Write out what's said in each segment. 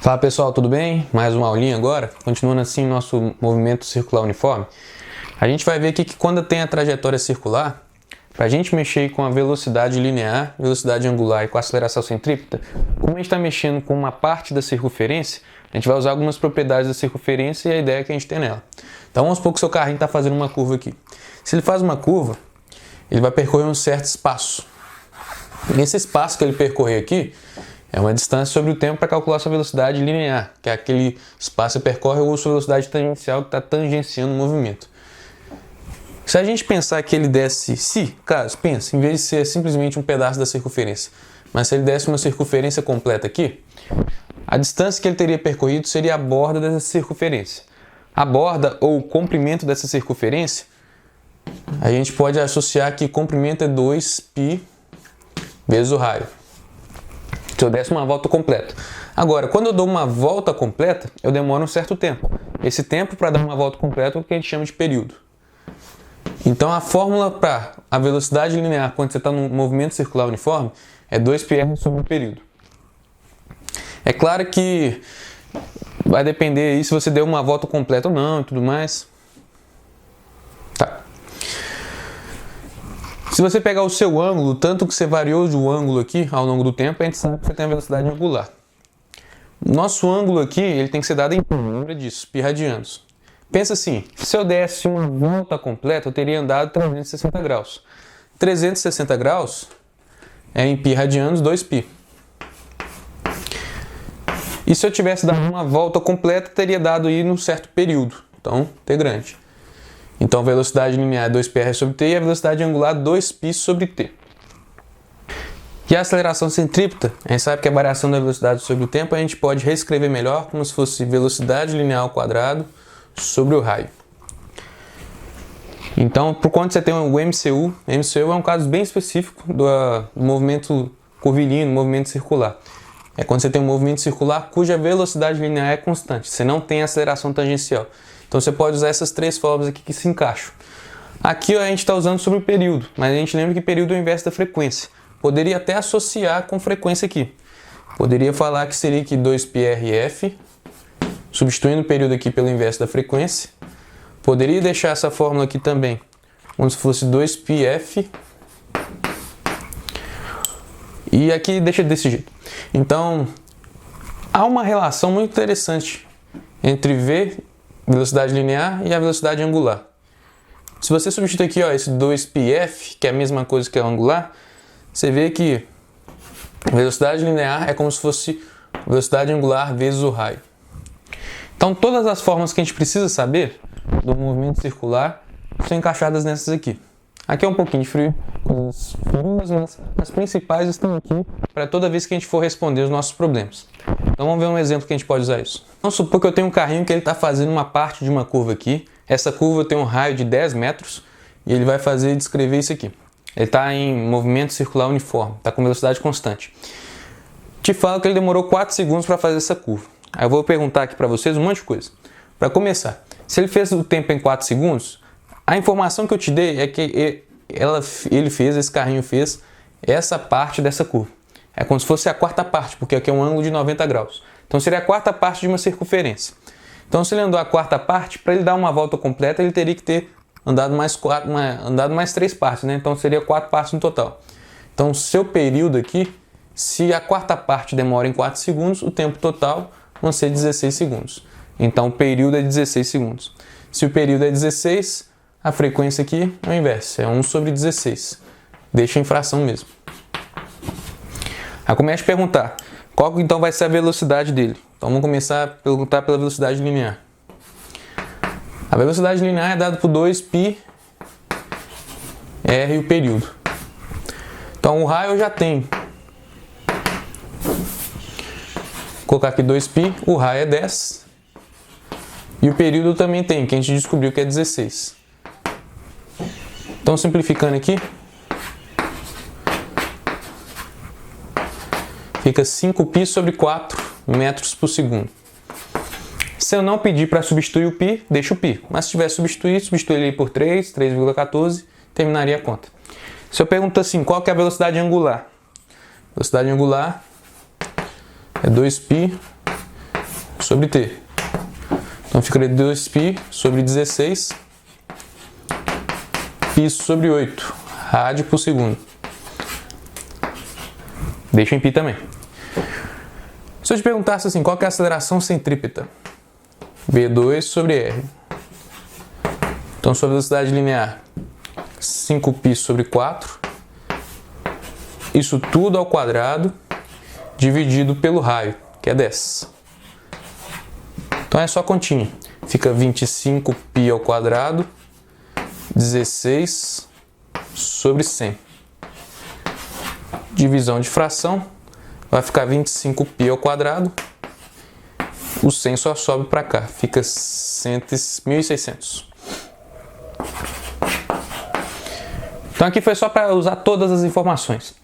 Fala pessoal, tudo bem? Mais uma aulinha agora, continuando assim nosso movimento circular uniforme. A gente vai ver aqui que quando tem a trajetória circular, para a gente mexer com a velocidade linear, velocidade angular e com a aceleração centrípeta, como a gente está mexendo com uma parte da circunferência, a gente vai usar algumas propriedades da circunferência e a ideia que a gente tem nela. Então vamos supor que o seu carrinho está fazendo uma curva aqui. Se ele faz uma curva, ele vai percorrer um certo espaço. Nesse espaço que ele percorrer aqui, é uma distância sobre o tempo para calcular sua velocidade linear, que é aquele espaço que percorre, ou sua velocidade tangencial que está tangenciando o movimento. Se a gente pensar que ele desse, pensa, em vez de ser simplesmente um pedaço da circunferência, mas se ele desse uma circunferência completa aqui, a distância que ele teria percorrido seria a borda dessa circunferência. A borda ou o comprimento dessa circunferência, a gente pode associar que o comprimento é 2π vezes o raio. Se eu desse uma volta completa. Agora, quando eu dou uma volta completa, eu demoro um certo tempo. Esse tempo para dar uma volta completa é o que a gente chama de período. Então, a fórmula para a velocidade linear quando você está no movimento circular uniforme é 2πr sobre o período. É claro que vai depender aí se você deu uma volta completa ou não e tudo mais. Tá. Se você pegar o seu ângulo, tanto que você variou o ângulo aqui ao longo do tempo, a gente sabe que você tem a velocidade angular. Nosso ângulo aqui, ele tem que ser dado em pi, lembra disso, pi radianos. Pensa assim, se eu desse uma volta completa, eu teria andado 360 graus. 360 graus é em pi radianos 2π. E se eu tivesse dado uma volta completa, teria dado aí num certo período. Então, T grande. Então, a velocidade linear é 2πr sobre t e a velocidade angular 2π sobre t. E a aceleração centrípeta, a gente sabe que a variação da velocidade sobre o tempo a gente pode reescrever melhor como se fosse velocidade linear ao quadrado sobre o raio. Então, por quando você tem o MCU é um caso bem específico do movimento curvilíneo, movimento circular. É quando você tem um movimento circular cuja velocidade linear é constante, você não tem aceleração tangencial. Então você pode usar essas três fórmulas aqui que se encaixam. Aqui a gente está usando sobre o período, mas a gente lembra que período é o inverso da frequência. Poderia até associar com frequência aqui. Poderia falar que seria aqui 2πrf, substituindo o período aqui pelo inverso da frequência. Poderia deixar essa fórmula aqui também, como se fosse 2πf. E aqui deixa desse jeito. Então, há uma relação muito interessante entre V, velocidade linear, e a velocidade angular. Se você substituir aqui esse 2πf, que é a mesma coisa que a angular, você vê que velocidade linear é como se fosse velocidade angular vezes o raio. Então, todas as formas que a gente precisa saber do movimento circular são encaixadas nessas aqui. Aqui é um pouquinho de frio, coisas frias, mas as principais estão aqui para toda vez que a gente for responder os nossos problemas. Então vamos ver um exemplo que a gente pode usar isso. Vamos supor que eu tenho um carrinho que ele está fazendo uma parte de uma curva aqui. Essa curva tem um raio de 10 metros e ele vai descrever isso aqui. Ele está em movimento circular uniforme, está com velocidade constante. Te falo que ele demorou 4 segundos para fazer essa curva. Aí eu vou perguntar aqui para vocês um monte de coisa. Para começar, se ele fez o tempo em 4 segundos, a informação que eu te dei é que esse carrinho fez essa parte dessa curva. É como se fosse a quarta parte, porque aqui é um ângulo de 90 graus. Então seria a quarta parte de uma circunferência. Então se ele andou a quarta parte, para ele dar uma volta completa, ele teria que ter andado mais 3 partes, né? Então seria 4 partes no total. Então seu período aqui, se a quarta parte demora em 4 segundos, o tempo total vão ser 16 segundos. Então o período é 16 segundos. Se o período é 16, a frequência aqui é o inverso, é 1 sobre 16. Deixa em fração mesmo. Aí começa a perguntar, qual então vai ser a velocidade dele? Então vamos começar a perguntar pela velocidade linear. A velocidade linear é dada por 2πr e o período. Então o raio eu já tenho. Vou colocar aqui 2π, o raio é 10. E o período também tem, que a gente descobriu que é 16. Então, simplificando aqui, fica 5π sobre 4 metros por segundo. Se eu não pedir para substituir o π, deixa o π. Mas se tiver substituir ele por 3,14, terminaria a conta. Se eu pergunto assim, qual que é a velocidade angular? Velocidade angular é 2π sobre t. Então ficaria 2π sobre 16, π sobre 8, rádio por segundo. Deixa em π também. Se eu te perguntasse assim, qual que é a aceleração centrípeta? V2 sobre R. Então, sua velocidade linear, 5π sobre 4. Isso tudo ao quadrado, dividido pelo raio, que é 10. Então, é só continha. Fica 25π ao quadrado, 16 sobre 100. Divisão de fração, vai ficar 25π ao quadrado. O 100 só sobe para cá, fica 1.600. Então aqui foi só para usar todas as informações.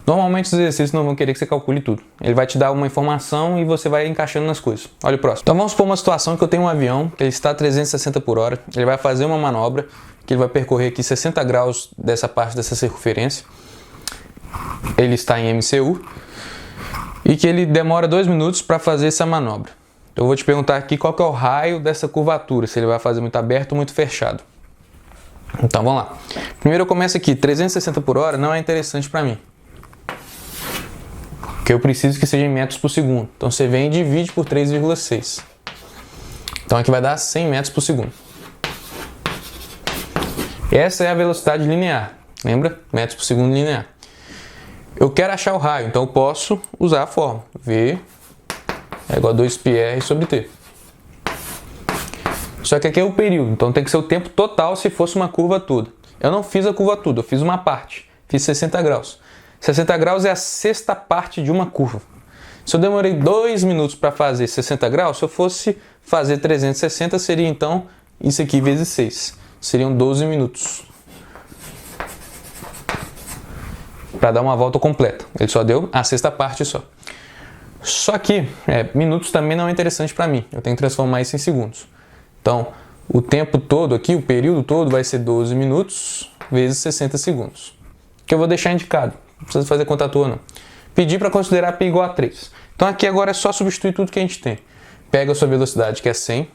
Normalmente os exercícios não vão querer que você calcule tudo. Ele vai te dar uma informação e você vai encaixando nas coisas. Olha o próximo. Então vamos supor uma situação que eu tenho um avião, que ele está a 360 por hora, ele vai fazer uma manobra, que ele vai percorrer aqui 60 graus dessa parte dessa circunferência. Ele está em MCU e que ele demora 2 minutos para fazer essa manobra. Eu vou te perguntar aqui qual que é o raio dessa curvatura, se ele vai fazer muito aberto ou muito fechado. Então vamos lá. Primeiro eu começo aqui, 360 por hora não é interessante para mim, porque eu preciso que seja em metros por segundo. Então você vem e divide por 3,6. Então aqui vai dar 100 metros por segundo. Essa é a velocidade linear, lembra? Metros por segundo linear. Eu quero achar o raio, então eu posso usar a fórmula. V é igual a 2πr sobre t. Só que aqui é o período, então tem que ser o tempo total se fosse uma curva toda. Eu não fiz a curva toda, eu fiz uma parte. Fiz 60 graus. 60 graus é a sexta parte de uma curva. Se eu demorei 2 minutos para fazer 60 graus, se eu fosse fazer 360, seria então isso aqui vezes 6. Seriam 12 minutos. Para dar uma volta completa. Ele só deu a sexta parte só. Só que minutos também não é interessante para mim. Eu tenho que transformar isso em segundos. Então, o tempo todo aqui, o período todo vai ser 12 minutos vezes 60 segundos. Que eu vou deixar indicado. Não precisa fazer conta à toa, não. Pedir para considerar π igual a 3. Então aqui agora é só substituir tudo que a gente tem. Pega a sua velocidade, que é 100.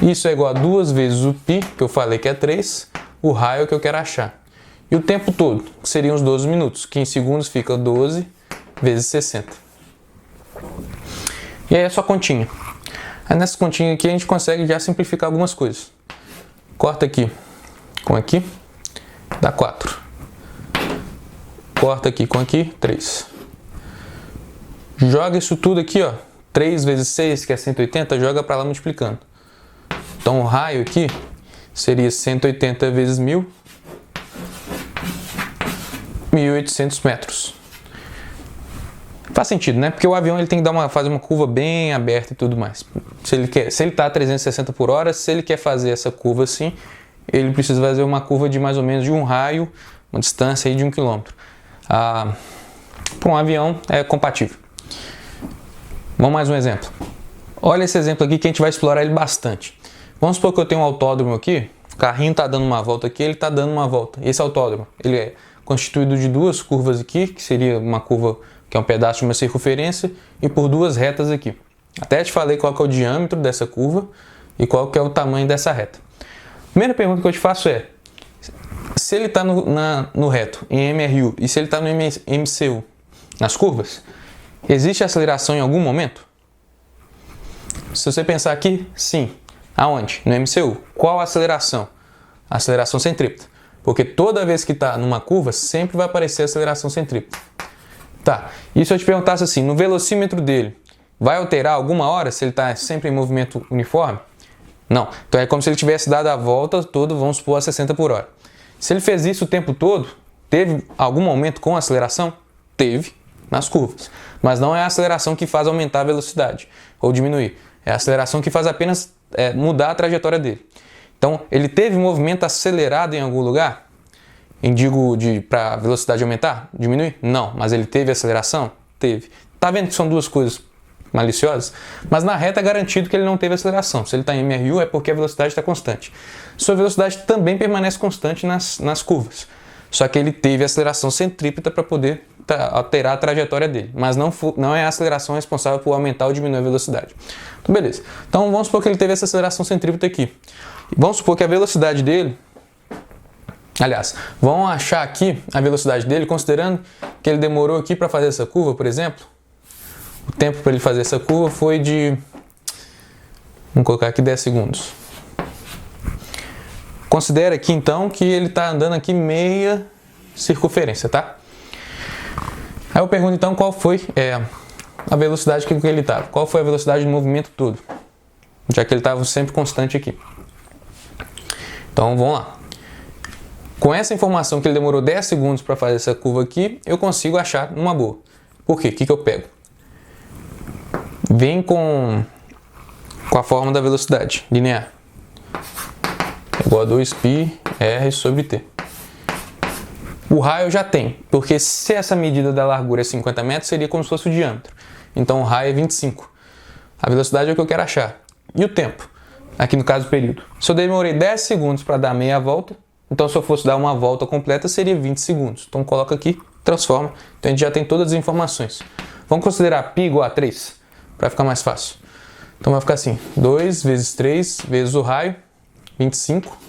Isso é igual a 2 vezes o π, que eu falei que é 3. O raio que eu quero achar. E o tempo todo, que seriam os 12 minutos, que em segundos fica 12 vezes 60. E aí é só continha. Aí nessa continha aqui a gente consegue já simplificar algumas coisas. Corta aqui com aqui, dá 4. Corta aqui com aqui, 3. Joga isso tudo aqui, ó. 3 vezes 6, que é 180, joga para lá multiplicando. Então o raio aqui seria 180 vezes 1000, 1.800 metros. Faz sentido, né? Porque o avião ele tem que fazer uma curva bem aberta e tudo mais. Se ele está a 360 por hora, se ele quer fazer essa curva assim, ele precisa fazer uma curva de mais ou menos de um raio, uma distância aí de 1 km. Para um avião é compatível. Vamos mais um exemplo. Olha esse exemplo aqui que a gente vai explorar ele bastante. Vamos supor que eu tenho um autódromo aqui, o carrinho está dando uma volta aqui, ele está dando uma volta. Esse autódromo, ele é constituído de 2 curvas aqui, que seria uma curva que é um pedaço de uma circunferência, e por 2 retas aqui. Até te falei qual que é o diâmetro dessa curva e qual que é o tamanho dessa reta. Primeira pergunta que eu te faço é, se ele está no reto, em MRU, e se ele está no MCU, nas curvas, existe aceleração em algum momento? Se você pensar aqui, sim. Aonde? No MCU. Qual a aceleração? A aceleração centrípeta. Porque toda vez que está numa curva, sempre vai aparecer a aceleração centrípeta. Tá, e se eu te perguntasse assim, no velocímetro dele, vai alterar alguma hora se ele está sempre em movimento uniforme? Não. Então é como se ele tivesse dado a volta toda, vamos supor, a 60 por hora. Se ele fez isso o tempo todo, teve algum momento com aceleração? Teve, nas curvas. Mas não é a aceleração que faz aumentar a velocidade ou diminuir. É a aceleração que faz apenas mudar a trajetória dele. Então, ele teve movimento acelerado em algum lugar? Digo, para a velocidade aumentar? Diminuir? Não. Mas ele teve aceleração? Teve. Tá vendo que são duas coisas maliciosas? Mas na reta é garantido que ele não teve aceleração. Se ele está em MRU é porque a velocidade está constante. Sua velocidade também permanece constante nas curvas. só que ele teve aceleração centrípeta para poder alterar a trajetória dele, mas não é a aceleração responsável por aumentar ou diminuir a velocidade. Então, beleza. Então vamos supor que ele teve essa aceleração centrípeta aqui. Vamos supor que a velocidade dele, aliás, vamos achar aqui a velocidade dele, considerando que ele demorou aqui para fazer essa curva, por exemplo. O tempo para ele fazer essa curva foi de, vamos colocar aqui 10 segundos. Considera aqui então que ele está andando aqui meia circunferência, tá? Aí eu pergunto então qual foi a velocidade que ele estava. Qual foi a velocidade do movimento todo? Já que ele estava sempre constante aqui. Então vamos lá. Com essa informação que ele demorou 10 segundos para fazer essa curva aqui, eu consigo achar numa boa. Por quê? O que eu pego? Vem com a fórmula da velocidade linear. Igual a 2πr sobre t. O raio eu já tem, porque se essa medida da largura é 50 metros, seria como se fosse o diâmetro. Então o raio é 25. A velocidade é o que eu quero achar. E o tempo? Aqui no caso o período. Se eu demorei 10 segundos para dar meia volta, então se eu fosse dar uma volta completa seria 20 segundos. Então coloca aqui, transforma. Então a gente já tem todas as informações. Vamos considerar π igual a 3, para ficar mais fácil. Então vai ficar assim, 2 vezes 3 vezes o raio, 25.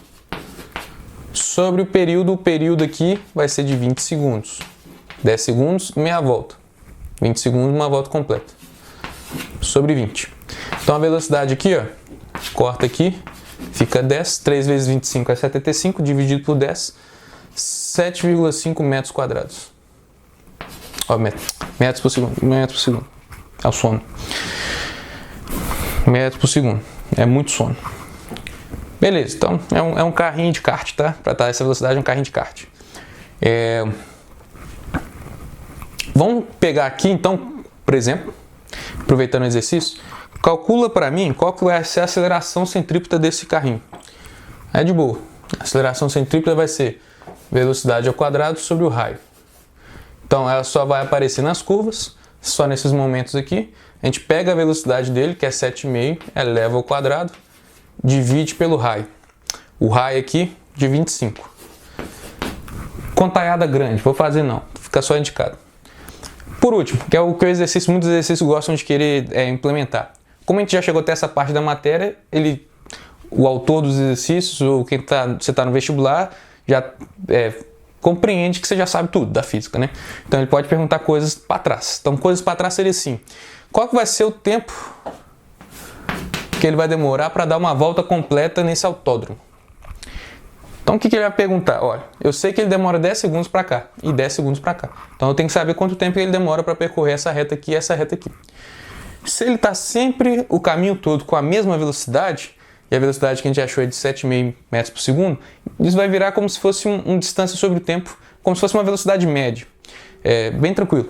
Sobre o período aqui vai ser de 20 segundos. 10 segundos, meia volta. 20 segundos, uma volta completa. Sobre 20. Então a velocidade aqui, ó, corta aqui, fica 10. 3 vezes 25 é 75, dividido por 10, 7,5 metros quadrados. Ó, metros por segundo. É o sono. Metros por segundo. É muito sono. Beleza, então é um carrinho de kart, tá? Para estar essa velocidade é um carrinho de kart. Vamos pegar aqui então, por exemplo, aproveitando o exercício, calcula para mim qual que vai ser a aceleração centrípeta desse carrinho. É de boa. A aceleração centrípeta vai ser velocidade ao quadrado sobre o raio. Então ela só vai aparecer nas curvas, só nesses momentos aqui. A gente pega a velocidade dele, que é 7,5, eleva ao quadrado, divide pelo raio. O raio aqui de 25. Contaiada grande, vou fazer não, fica só indicado. Por último, que é o que muitos exercícios gostam de querer implementar. Como a gente já chegou até essa parte da matéria, o autor dos exercícios, ou você está no vestibular, já compreende que você já sabe tudo da física, né? Então ele pode perguntar coisas para trás. Então coisas para trás seria assim: qual que vai ser o tempo que ele vai demorar para dar uma volta completa nesse autódromo? Então o que ele vai perguntar? Olha, eu sei que ele demora 10 segundos para cá e 10 segundos para cá. Então eu tenho que saber quanto tempo ele demora para percorrer essa reta aqui e essa reta aqui. Se ele está sempre o caminho todo com a mesma velocidade, e a velocidade que a gente achou é de 7,5 metros por segundo, isso vai virar como se fosse uma distância sobre o tempo, como se fosse uma velocidade média. Bem tranquilo.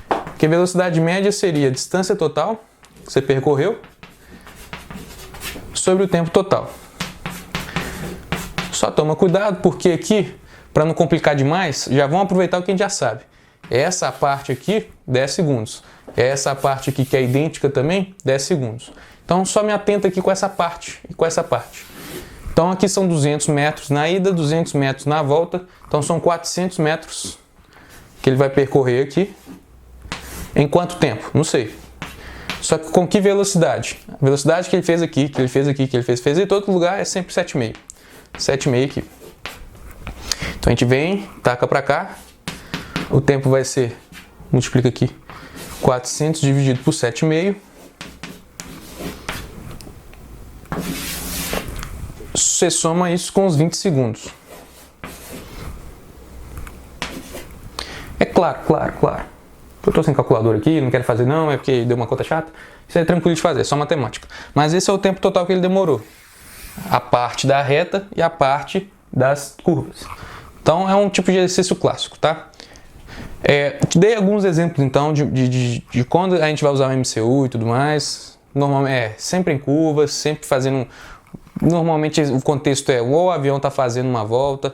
Porque a velocidade média seria a distância total que você percorreu sobre o tempo total. Só toma cuidado, porque aqui, para não complicar demais, já vamos aproveitar o que a gente já sabe. Essa parte aqui, 10 segundos. Essa parte aqui, que é idêntica também, 10 segundos. Então, só me atenta aqui com essa parte e com essa parte. Então, aqui são 200 metros na ida, 200 metros na volta. Então, são 400 metros que ele vai percorrer aqui. Em quanto tempo? Não sei. Só que com que velocidade? A velocidade que ele fez aqui, que ele fez aqui, que ele fez em todo lugar é sempre 7,5. 7,5 aqui. Então a gente vem, taca para cá. O tempo vai ser, multiplica aqui, 400 dividido por 7,5. Você soma isso com os 20 segundos. É claro. Eu estou sem calculadora aqui, não quero fazer não, é porque deu uma conta chata. Isso é tranquilo de fazer, é só matemática. Mas esse é o tempo total que ele demorou. A parte da reta e a parte das curvas. Então é um tipo de exercício clássico, tá? Te dei alguns exemplos então de quando a gente vai usar o MCU e tudo mais. Normalmente sempre em curvas, sempre fazendo. Normalmente o contexto é ou o avião está fazendo uma volta,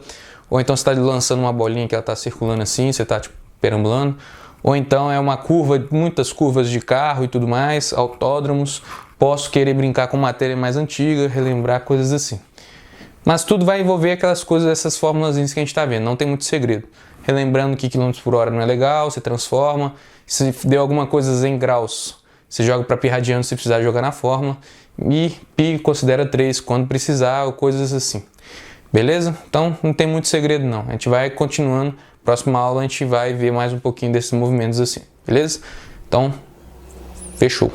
ou então você está lançando uma bolinha que ela está circulando assim, você está perambulando, ou então é uma curva, muitas curvas de carro e tudo mais, autódromos. Posso querer brincar com matéria mais antiga, relembrar coisas assim. Mas tudo vai envolver aquelas coisas, essas fórmulas que a gente está vendo, não tem muito segredo. Relembrando que km por hora não é legal, você transforma. Se deu alguma coisa em graus, você joga para pi radiano se precisar jogar na fórmula. E pi considera 3 quando precisar, ou coisas assim. Beleza? Então não tem muito segredo não. A gente vai continuando. Próxima aula a gente vai ver mais um pouquinho desses movimentos assim. Beleza? Então, fechou.